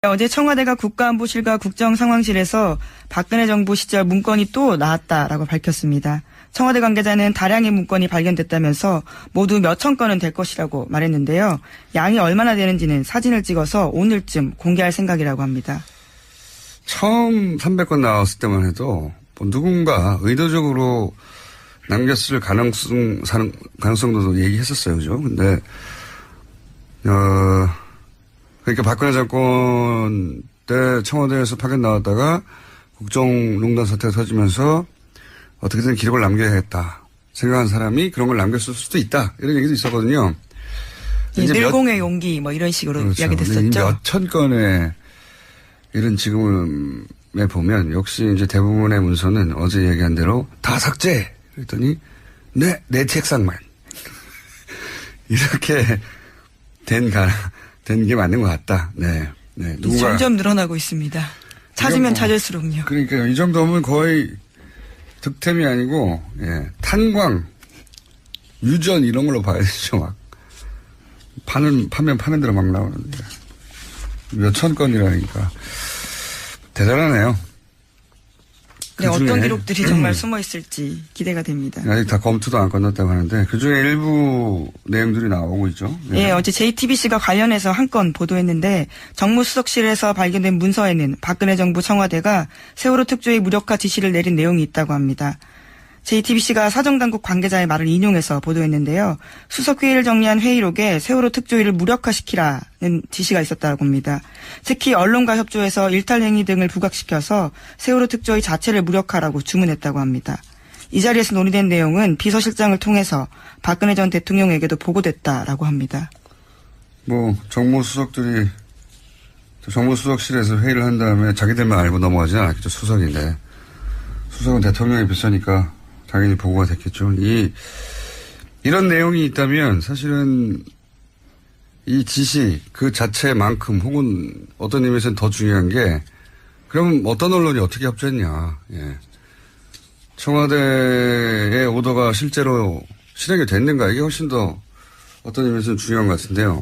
어제 청와대가 국가안보실과 국정상황실에서 박근혜 정부 시절 문건이 또 나왔다라고 밝혔습니다. 청와대 관계자는 다량의 문건이 발견됐다면서 모두 몇천 건은 될 것이라고 말했는데요. 양이 얼마나 되는지는 사진을 찍어서 오늘쯤 공개할 생각이라고 합니다. 처음 300건 나왔을 때만 해도 뭐 누군가 의도적으로 남겼을 가능성도 얘기했었어요. 그죠? 근데, 그러니까 박근혜 정권 때 청와대에서 파견 나왔다가 국정농단 사태가 터지면서 어떻게든 기록을 남겨야겠다 생각한 사람이 그런 걸 남겼을 수도 있다. 이런 얘기도 있었거든요. 밀공의 용기 뭐 이런 식으로 그렇죠. 이야기됐었죠. 몇천 건의 이런 지금에 보면 역시 이제 대부분의 문서는 어제 얘기한 대로 다 삭제. 그랬더니 내 책상만 이렇게 된 게 맞는 것 같다. 네. 누군가 점점 늘어나고 있습니다. 찾으면 찾을수록요. 그러니까 이 정도면 거의 득템이 아니고 탄광, 유전 이런 걸로 봐야 되죠. 막 파면 대로 막 나오는데 몇천 건이라니까 대단하네요. 네, 어떤 기록들이 정말 숨어 있을지 기대가 됩니다. 아직 다 검토도 안 끝났다고 하는데 그중에 일부 내용들이 나오고 있죠. 네, 어제 JTBC가 관련해서 한 건 보도했는데 정무수석실에서 발견된 문서에는 박근혜 정부 청와대가 세월호 특조위 무력화 지시를 내린 내용이 있다고 합니다. JTBC가 사정당국 관계자의 말을 인용해서 보도했는데요. 수석회의를 정리한 회의록에 세월호 특조위를 무력화시키라는 지시가 있었다고 합니다. 특히 언론과 협조해서 일탈행위 등을 부각시켜서 세월호 특조위 자체를 무력화라고 주문했다고 합니다. 이 자리에서 논의된 내용은 비서실장을 통해서 박근혜 전 대통령에게도 보고됐다라고 합니다. 뭐 정무수석들이 정무수석실에서 회의를 한 다음에 자기들만 알고 넘어가지 않았겠죠. 수석인데. 수석은 대통령의 비서니까 당연히 보고가 됐겠죠. 이런 내용이 있다면 사실은 이 지시 그 자체만큼 혹은 어떤 의미에서는 더 중요한 게 그럼 어떤 언론이 어떻게 협조했냐. 청와대의 오더가 실제로 실행이 됐는가 이게 훨씬 더 어떤 의미에서는 중요한 것 같은데요.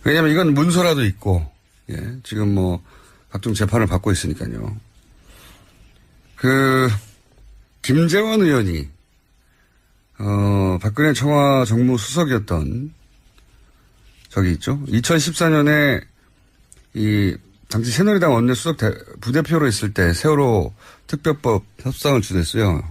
왜냐하면 이건 문서라도 있고 지금 뭐 각종 재판을 받고 있으니까요. 김재원 의원이, 박근혜 청와 정무수석이었던, 저기 있죠. 2014년에 당시 새누리당 원내수석 부대표로 있을 때 세월호 특별법 협상을 주도했어요.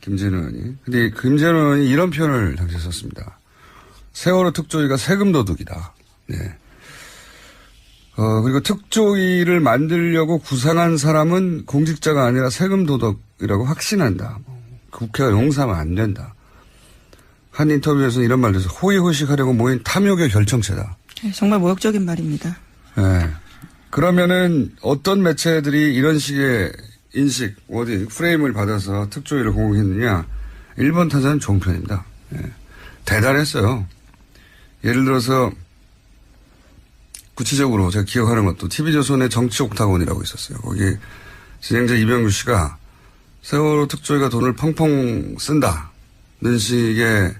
김재원 의원이. 근데 김재원 의원이 이런 표현을 당시에 썼습니다. 세월호 특조위가 세금 도둑이다. 네. 그리고 특조위를 만들려고 구상한 사람은 공직자가 아니라 세금 도덕이라고 확신한다. 국회가 용서하면 안 된다. 한 인터뷰에서는 이런 말도 했어요. 호의호식하려고 모인 탐욕의 결정체다. 네, 정말 모욕적인 말입니다. 네. 그러면은 어떤 매체들이 이런 식의 인식, 프레임을 받아서 특조위를 공격했느냐. 1번 타자는 종편입니다. 네. 대단했어요. 예를 들어서 구체적으로 제가 기억하는 것도 TV조선의 정치 옥타곤이라고 있었어요. 거기 진행자 이병규 씨가 세월호 특조위가 돈을 펑펑 쓴다는 식의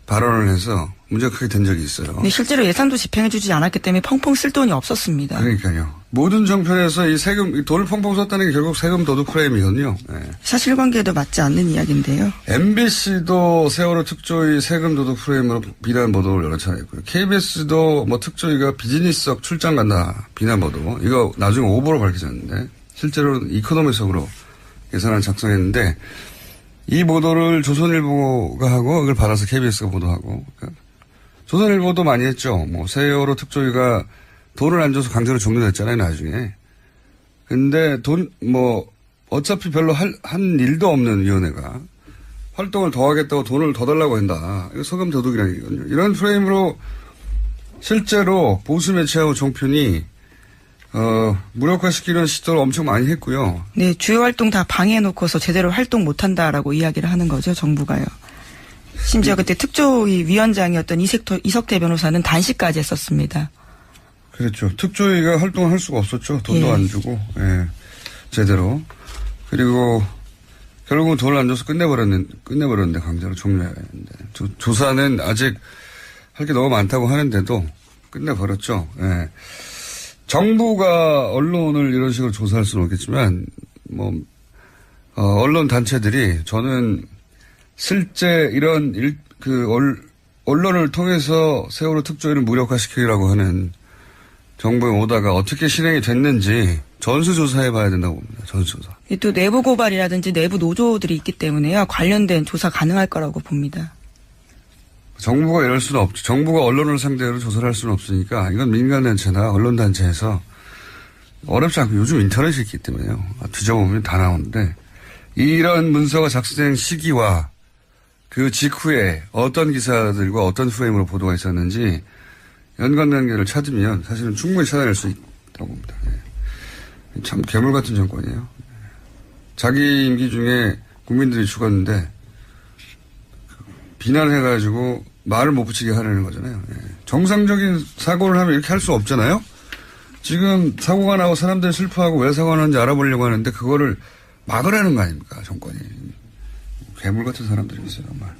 발언을 해서 문제가 크게 된 적이 있어요. 네, 실제로 예산도 집행해주지 않았기 때문에 펑펑 쓸 돈이 없었습니다. 그러니까요. 모든 정편에서 이 돈을 펑펑 썼다는 게 결국 세금 도둑 프레임이거든요. 네. 사실관계에도 맞지 않는 이야기인데요. MBC도 세월호 특조위 세금 도둑 프레임으로 비난 보도를 여러 차례 했고요. KBS도 뭐 특조위가 비즈니스석 출장 간다 비난 보도. 이거 나중에 오보로 밝혀졌는데 실제로는 이코노미석으로 예산을 작성했는데 이 보도를 조선일보가 하고 이걸 받아서 KBS가 보도하고 그러니까 조선일보도 많이 했죠. 뭐 세월호 특조위가 돈을 안 줘서 강제로 종료됐잖아요 나중에. 근데 어차피 별로 한 일도 없는 위원회가 활동을 더 하겠다고 돈을 더 달라고 한다. 이거 세금 도둑이라는 얘기거든요. 이런 프레임으로 실제로 보수 매체하고 종편이 무력화시키는 시도를 엄청 많이 했고요. 네, 주요 활동 다 방해해놓고서 제대로 활동 못한다라고 이야기를 하는 거죠, 정부가요. 심지어 그때 특조위 위원장이었던 이석태 변호사는 단식까지 했었습니다. 그렇죠. 특조위가 활동을 할 수가 없었죠. 돈도 안 주고, 제대로. 그리고 결국은 돈을 안 줘서 끝내버렸는데 강제로 종료해야 했는데. 조사는 아직 할 게 너무 많다고 하는데도 끝내버렸죠. 정부가 언론을 이런 식으로 조사할 수는 없겠지만, 언론 단체들이 저는 실제 이런 언론을 통해서 세월호 특조위를 무력화시키려고 하는 정부의 오다가 어떻게 실행이 됐는지 전수조사해 봐야 된다고 봅니다. 전수조사. 또 내부 고발이라든지 내부 노조들이 있기 때문에요. 관련된 조사 가능할 거라고 봅니다. 정부가 이럴 수는 없죠. 정부가 언론을 상대로 조사를 할 수는 없으니까 이건 민간단체나 언론단체에서 어렵지 않고 요즘 인터넷이 있기 때문에요. 뒤져보면 다 나오는데 이런 문서가 작성된 시기와 그 직후에 어떤 기사들과 어떤 프레임으로 보도가 있었는지 연관관계를 찾으면 사실은 충분히 찾아낼 수 있다고 봅니다. 참 괴물 같은 정권이에요. 자기 임기 중에 국민들이 죽었는데 비난해가지고 말을 못 붙이게 하려는 거잖아요. 정상적인 사고를 하면 이렇게 할 수 없잖아요. 지금 사고가 나고 사람들이 슬퍼하고 왜 사고가 나는지 알아보려고 하는데 그거를 막으라는 거 아닙니까, 정권이. 괴물 같은 사람들이 있어요, 정말.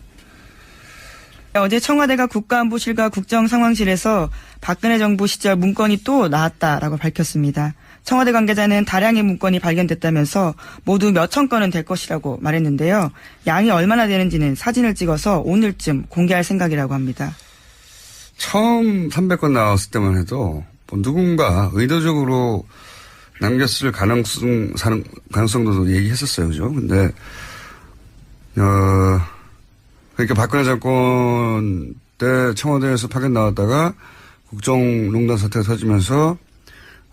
어제 청와대가 국가안보실과 국정상황실에서 박근혜 정부 시절 문건이 또 나왔다라고 밝혔습니다. 청와대 관계자는 다량의 문건이 발견됐다면서 모두 몇천 건은 될 것이라고 말했는데요. 양이 얼마나 되는지는 사진을 찍어서 오늘쯤 공개할 생각이라도 합니다. 처음 300건 나왔을 때만 해도 누군가 의도적으로 남겼을 가능성도 얘기했었어요. 그죠? 근데, 그러니까 박근혜 정권 때 청와대에서 파견 나왔다가 국정농단 사태가 터지면서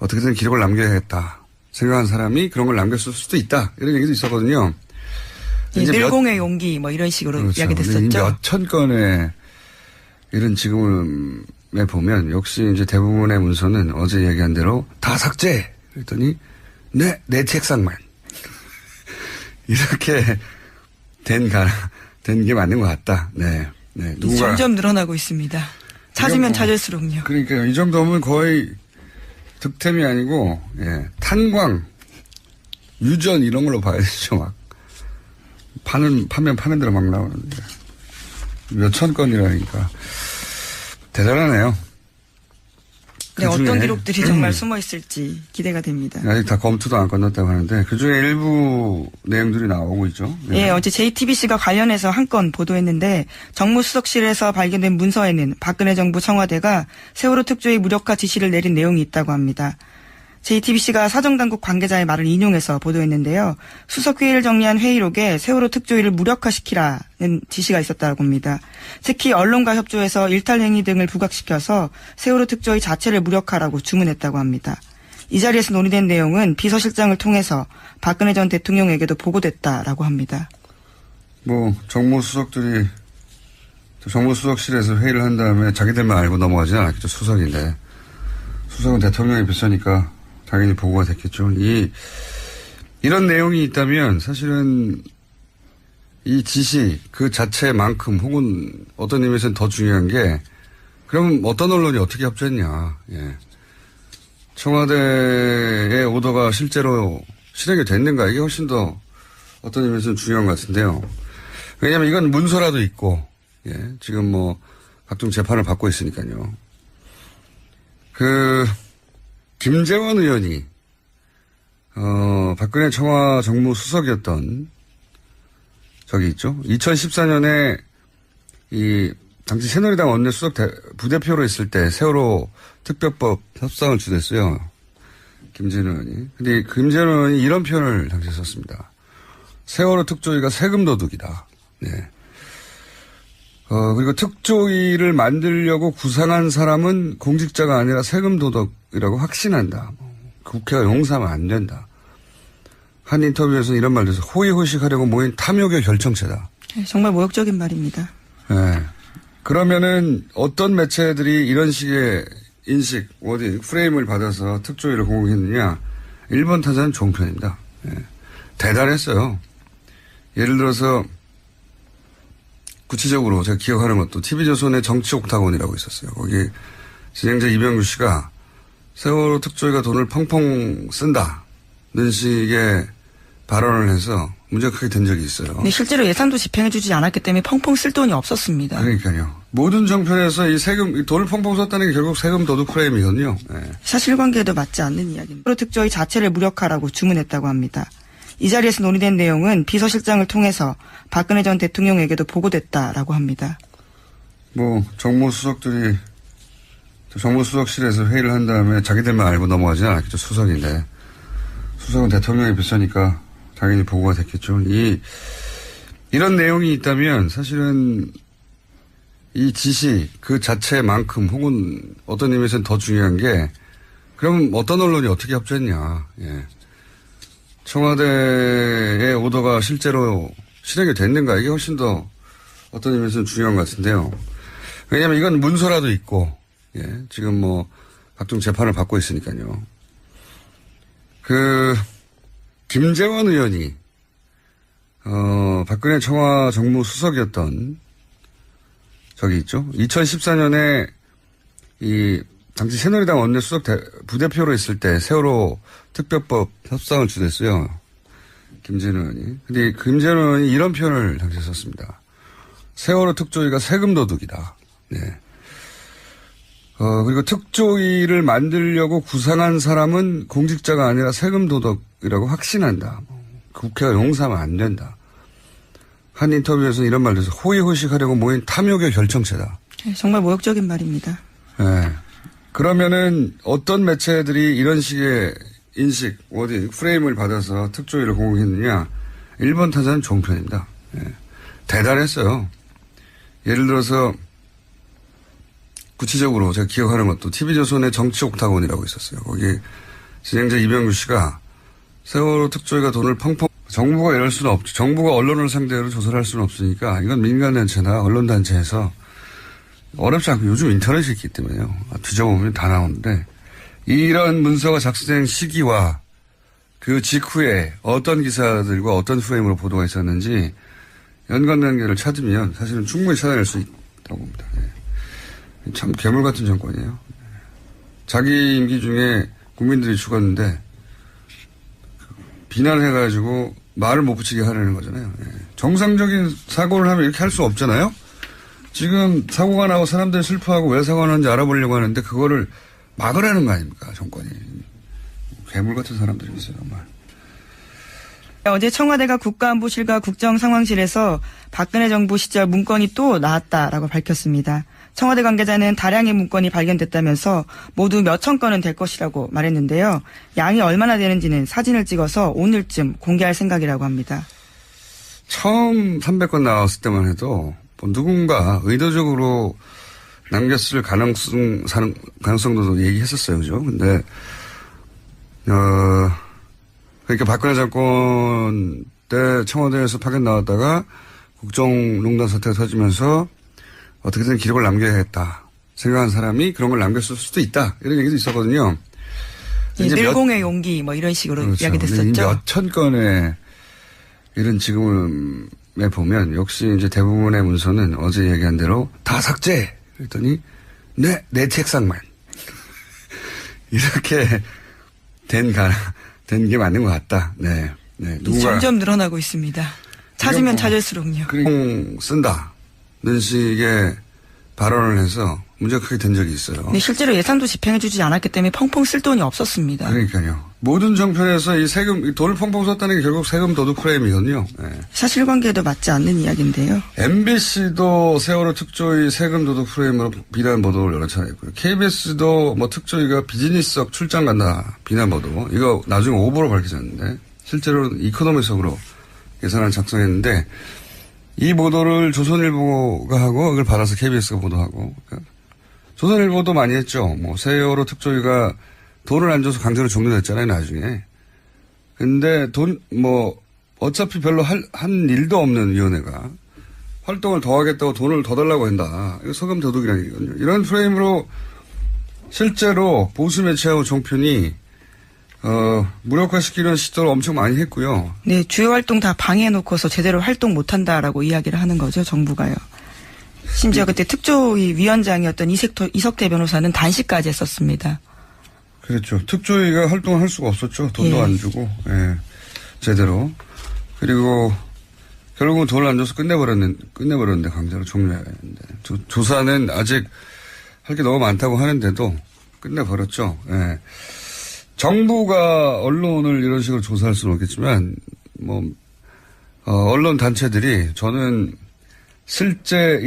어떻게든 기록을 남겨야겠다 생각한 사람이 그런 걸 남겼을 수도 있다. 이런 얘기도 있었거든요. 늘공의 용기 뭐 이런 식으로 그렇죠. 이야기됐었죠. 몇천 건의 이런 지금에 보면 역시 이제 대부분의 문서는 어제 얘기한 대로 다 삭제. 그랬더니 네, 내 책상만. 이렇게 된 게 맞는 것 같다. 네. 누군가. 점점 늘어나고 있습니다. 찾으면 찾을수록요. 그러니까요. 이 정도면 거의 득템이 아니고, 탄광, 유전 이런 걸로 봐야 되죠. 막. 파는 대로 막 나오는데. 몇천 건이라니까. 대단하네요. 네, 어떤 기록들이 정말 숨어 있을지 기대가 됩니다. 아직 다 검토도 안 끝났다고 하는데 그중에 일부 내용들이 나오고 있죠. 네, 어제 JTBC가 관련해서 한 건 보도했는데 정무수석실에서 발견된 문서에는 박근혜 정부 청와대가 세월호 특조위 무력화 지시를 내린 내용이 있다고 합니다. JTBC가 사정당국 관계자의 말을 인용해서 보도했는데요. 수석회의를 정리한 회의록에 세월호 특조위를 무력화시키라는 지시가 있었다고 합니다. 특히 언론과 협조해서 일탈행위 등을 부각시켜서 세월호 특조위 자체를 무력화라고 주문했다고 합니다. 이 자리에서 논의된 내용은 비서실장을 통해서 박근혜 전 대통령에게도 보고됐다라고 합니다. 정무수석실에서 회의를 한 다음에 자기들만 알고 넘어가지는 않겠죠. 수석인데. 수석은 대통령의 비서니까 당연히 보고가 됐겠죠. 이런 내용이 있다면 사실은 이 지시 그 자체만큼 혹은 어떤 의미에서는 더 중요한 게 그럼 어떤 언론이 어떻게 협조했냐. 청와대의 오더가 실제로 실행이 됐는가 이게 훨씬 더 어떤 의미에서는 중요한 것 같은데요. 왜냐하면 이건 문서라도 있고 지금 각종 재판을 받고 있으니까요. 김재원 의원이, 박근혜 청와 정무수석이었던, 저기 있죠. 2014년에 당시 새누리당 원내수석 부대표로 있을 때 세월호 특별법 협상을 주도했어요. 김재원 의원이. 근데 김재원 의원이 이런 표현을 당시에 썼습니다. 세월호 특조위가 세금 도둑이다. 네. 그리고 특조위를 만들려고 구상한 사람은 공직자가 아니라 세금 도덕이라고 확신한다. 국회가 용서하면 안 된다. 한 인터뷰에서 이런 말도 해서 호의호식하려고 모인 탐욕의 결정체다. 정말 모욕적인 말입니다. 네. 그러면은 어떤 매체들이 이런 식의 인식, 프레임을 받아서 특조위를 공격했느냐. 1번 타자는 종편입니다. 네. 대단했어요. 예를 들어서 구체적으로 제가 기억하는 것도 TV조선의 정치 옥타곤이라고 있었어요. 거기 진행자 이병규 씨가 세월호 특조위가 돈을 펑펑 쓴다는 식의 발언을 해서 문제가 크게 된 적이 있어요. 근데 실제로 예산도 집행해주지 않았기 때문에 펑펑 쓸 돈이 없었습니다. 그러니까요. 모든 정편에서 이 세금, 이 돈을 펑펑 썼다는 게 결국 세금 도둑 프레임이거든요. 예. 사실관계에도 맞지 않는 이야기입니다. 세월호 특조위 자체를 무력화라고 주문했다고 합니다. 이 자리에서 논의된 내용은 비서실장을 통해서 박근혜 전 대통령에게도 보고됐다라고 합니다. 뭐 정무수석들이 정무수석실에서 회의를 한 다음에 자기들만 알고 넘어가지는 않았겠죠. 수석인데. 수석은 대통령의 비서니까 당연히 보고가 됐겠죠. 이런 내용이 있다면 사실은 이 지시 그 자체만큼 혹은 어떤 의미에서는 더 중요한 게 그럼 어떤 언론이 어떻게 협조했냐. 예. 청와대의 오더가 실제로 실행이 됐는가 이게 훨씬 더 어떤 의미에서는 중요한 것 같은데요. 왜냐하면 이건 문서라도 있고 예. 지금 뭐 각종 재판을 받고 있으니까요. 김재원 의원이 박근혜 청와 정무수석이었던 저기 있죠. 2014년에 이 당시 새누리당 원내수석 부대표로 있을 때 세월호 특별법 협상을 주도했어요. 김재원 의원이. 근데 김재원 의원이 이런 표현을 당시에 썼습니다. 세월호 특조위가 세금 도둑이다. 네. 그리고 특조위를 만들려고 구상한 사람은 공직자가 아니라 세금 도둑이라고 확신한다. 국회가 용서하면 안 된다. 한 인터뷰에서 이런 말도 해서 호의호식하려고 모인 탐욕의 결정체다. 정말 모욕적인 말입니다. 네. 그러면은 어떤 매체들이 이런 식의 인식, 프레임을 받아서 특조위를 공격했느냐. 1번 타자는 종편입니다. 네. 대단했어요. 예를 들어서 구체적으로 제가 기억하는 것도 TV조선의 정치 옥타곤이라고 있었어요. 거기 진행자 이병규 씨가 세월호 특조위가 돈을 펑펑 정부가 이럴 수는 없죠. 정부가 언론을 상대로 조사를 할 수는 없으니까 이건 민간단체나 언론단체에서 어렵지 않고 요즘 인터넷이 있기 때문에요. 뒤져보면 다 나오는데 이런 문서가 작성된 시기와 그 직후에 어떤 기사들과 어떤 프레임으로 보도가 있었는지 연관관계를 찾으면 사실은 충분히 찾아낼 수 있다고 봅니다. 참 괴물 같은 정권이에요. 자기 임기 중에 국민들이 죽었는데 비난해가지고 말을 못 붙이게 하려는 거잖아요. 정상적인 사고를 하면 이렇게 할 수 없잖아요. 지금 사고가 나고 사람들이 슬퍼하고 왜 사고가 나는지 알아보려고 하는데 그거를 막으라는 거 아닙니까 정권이. 괴물 같은 사람들이 있어요 정말. 어제 청와대가 국가안보실과 국정상황실에서 박근혜 정부 시절 문건이 또 나왔다라고 밝혔습니다. 청와대 관계자는 다량의 문건이 발견됐다면서 모두 몇천 건은 될 것이라고 말했는데요. 양이 얼마나 되는지는 사진을 찍어서 오늘쯤 공개할 생각이라고 합니다. 처음 300건 나왔을 때만 해도 뭐 누군가 의도적으로 남겼을 가능성도 얘기했었어요. 그죠? 근데, 그러니까 박근혜 정권 때 청와대에서 파견 나왔다가 국정농단 사태가 터지면서 어떻게든 기록을 남겨야겠다 생각한 사람이 그런 걸 남겼을 수도 있다. 이런 얘기도 있었거든요. 늘공의 용기 뭐 이런 식으로 그렇죠. 이야기됐었죠. 몇천 건의 이런 지금에 보면 역시 이제 대부분의 문서는 어제 얘기한 대로 다 삭제. 그랬더니 내 책상만 이렇게 된 게 맞는 것 같다. 네. 누군가 점점 늘어나고 있습니다. 찾으면 찾을수록요. 쓴다는 식의 발언을 해서 문제가 크게 된 적이 있어요. 근데 실제로 예산도 집행해주지 않았기 때문에 펑펑 쓸 돈이 없었습니다. 그러니까요. 모든 정편에서 이 돈을 펑펑 썼다는 게 결국 세금 도둑 프레임이거든요. 네. 사실관계에도 맞지 않는 이야기인데요. MBC도 세월호 특조위 세금 도둑 프레임으로 비난 보도를 여러 차례 했고요. KBS도 뭐 특조위가 비즈니스석 출장 간다 비난 보도. 이거 나중에 오보로 밝혀졌는데 실제로는 이코노미석으로 예산안 작성했는데 이 보도를 조선일보가 하고 이걸 받아서 KBS가 보도하고 그러니까 조선일보도 많이 했죠. 뭐 세월호 특조위가 돈을 안 줘서 강제로 종료됐잖아요 나중에. 근데 어차피 별로 한 일도 없는 위원회가 활동을 더 하겠다고 돈을 더 달라고 한다. 이거 세금 도둑이라는 얘기거든요. 이런 프레임으로 실제로 보수 매체하고 종편이 무력화시키는 시도를 엄청 많이 했고요. 네, 주요 활동 다 방해해놓고서 제대로 활동 못한다라고 이야기를 하는 거죠, 정부가요. 심지어 그때 특조위 위원장이었던 이석태 변호사는 단식까지 했었습니다. 그렇죠. 특조위가 활동을 할 수가 없었죠. 돈도 안 주고, 제대로. 그리고 결국은 돈을 안 줘서 끝내버렸는데 강제로 종료해야 하는데. 조사는 아직 할 게 너무 많다고 하는데도 끝내버렸죠. 예. 정부가 언론을 이런 식으로 조사할 수는 없겠지만, 언론 단체들이 저는 실제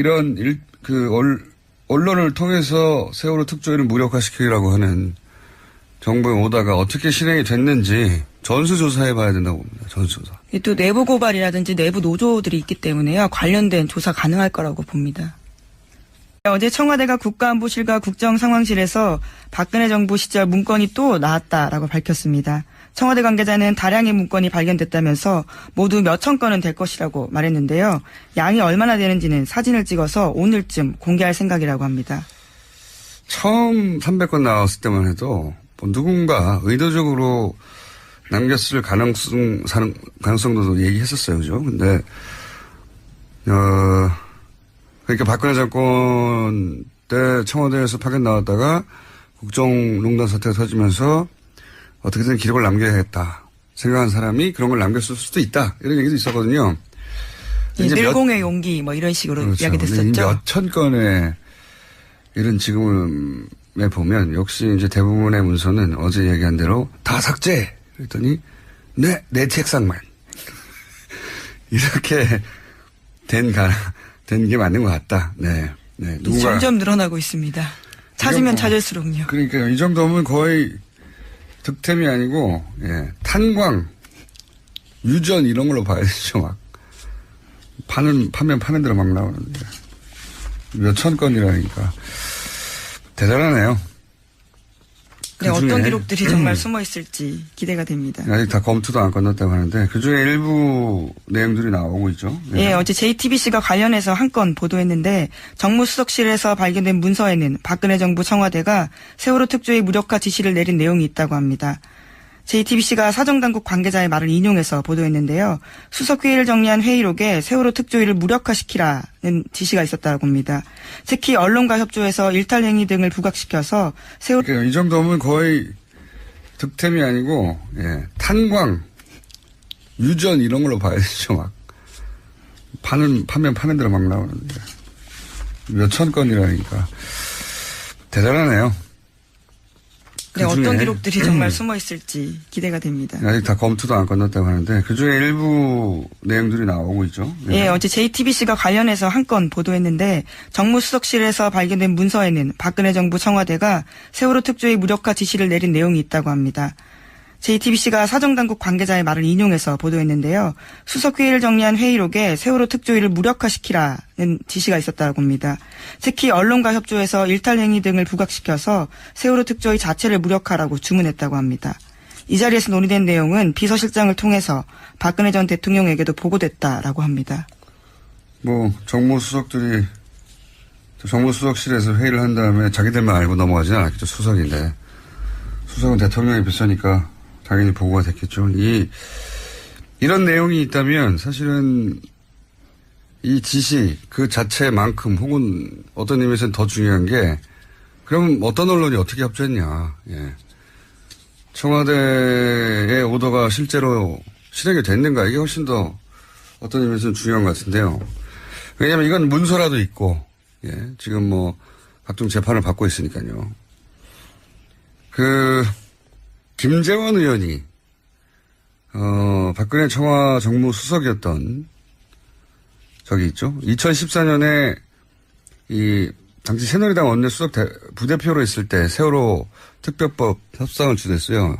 언론을 통해서 세월호 특조위를 무력화시키려고 하는 정부의 오다가 어떻게 실행이 됐는지 전수조사해 봐야 된다고 봅니다. 전수조사. 또 내부 고발이라든지 내부 노조들이 있기 때문에요. 관련된 조사 가능할 거라고 봅니다. 어제 청와대가 국가안보실과 국정상황실에서 박근혜 정부 시절 문건이 또 나왔다라고 밝혔습니다. 청와대 관계자는 다량의 문건이 발견됐다면서 모두 몇천 건은 될 것이라고 말했는데요. 양이 얼마나 되는지는 사진을 찍어서 오늘쯤 공개할 생각이라도 합니다. 처음 300건 나왔을 때만 해도 누군가 의도적으로 남겼을 가능성도 얘기했었어요. 그죠? 근데, 그러니까 박근혜 정권 때 청와대에서 파견 나왔다가 국정농단 사태가 터지면서 어떻게든 기록을 남겨야겠다 생각한 사람이 그런 걸 남겼을 수도 있다. 이런 얘기도 있었거든요. 늘공의 용기 이런 식으로 그렇죠. 이야기됐었죠. 몇천 건의 이런 지금에 보면 역시 이제 대부분의 문서는 어제 얘기한 대로 다 삭제. 그랬더니 내 책상만 이렇게 된 게 맞는 것 같다. 네. 누군가 점점 늘어나고 있습니다. 찾으면 찾을수록요. 그러니까요. 이 정도면 거의 득템이 아니고 탄광, 유전 이런 걸로 봐야 되죠. 막 파는 대로 막 나오는데 몇천 건이라니까 대단하네요. 네, 어떤 기록들이 정말 숨어 있을지 기대가 됩니다. 아직 다 검토도 안 끝났다고 하는데 그중에 일부 내용들이 나오고 있죠. 네, 어제 JTBC가 관련해서 한 건 보도했는데 정무수석실에서 발견된 문서에는 박근혜 정부 청와대가 세월호 특조위 무력화 지시를 내린 내용이 있다고 합니다. JTBC가 사정당국 관계자의 말을 인용해서 보도했는데요. 수석회의를 정리한 회의록에 세월호 특조위를 무력화시키라는 지시가 있었다고 합니다. 특히 언론과 협조해서 일탈 행위 등을 부각시켜서 그러니까 이 정도면 거의 득템이 아니고 탄광, 유전 이런 걸로 봐야 되죠. 막 파는 대로 막 나오는데 몇천 건이라니까 대단하네요. 네, 어떤 기록들이 정말 숨어 있을지 기대가 됩니다. 아직 다 검토도 안 끝났다고 하는데 그중에 일부 내용들이 나오고 있죠. 네, 어제 JTBC가 관련해서 한 건 보도했는데 정무수석실에서 발견된 문서에는 박근혜 정부 청와대가 세월호 특조위 무력화 지시를 내린 내용이 있다고 합니다. JTBC가 사정당국 관계자의 말을 인용해서 보도했는데요. 수석회의를 정리한 회의록에 세월호 특조위를 무력화시키라는 지시가 있었다고 합니다. 특히 언론과 협조해서 일탈 행위 등을 부각시켜서 세월호 특조위 자체를 무력화라고 주문했다고 합니다. 이 자리에서 논의된 내용은 비서실장을 통해서 박근혜 전 대통령에게도 보고됐다라고 합니다. 정무수석들이 정무수석실에서 회의를 한 다음에 자기들만 알고 넘어가지는 않았겠죠. 수석인데. 수석은 대통령의 비서니까 당연히 보고가 됐겠죠. 이런 내용이 있다면 사실은 이 지시 그 자체만큼 혹은 어떤 의미에서는 더 중요한 게 그럼 어떤 언론이 어떻게 협조했냐. 청와대의 오더가 실제로 실행이 됐는가 이게 훨씬 더 어떤 의미에서는 중요한 것 같은데요. 왜냐하면 이건 문서라도 있고 지금 각종 재판을 받고 있으니까요. 김재원 의원이, 박근혜 청와 정무수석이었던, 저기 있죠. 2014년에 당시 새누리당 원내수석 부대표로 있을 때 세월호 특별법 협상을 주도했어요.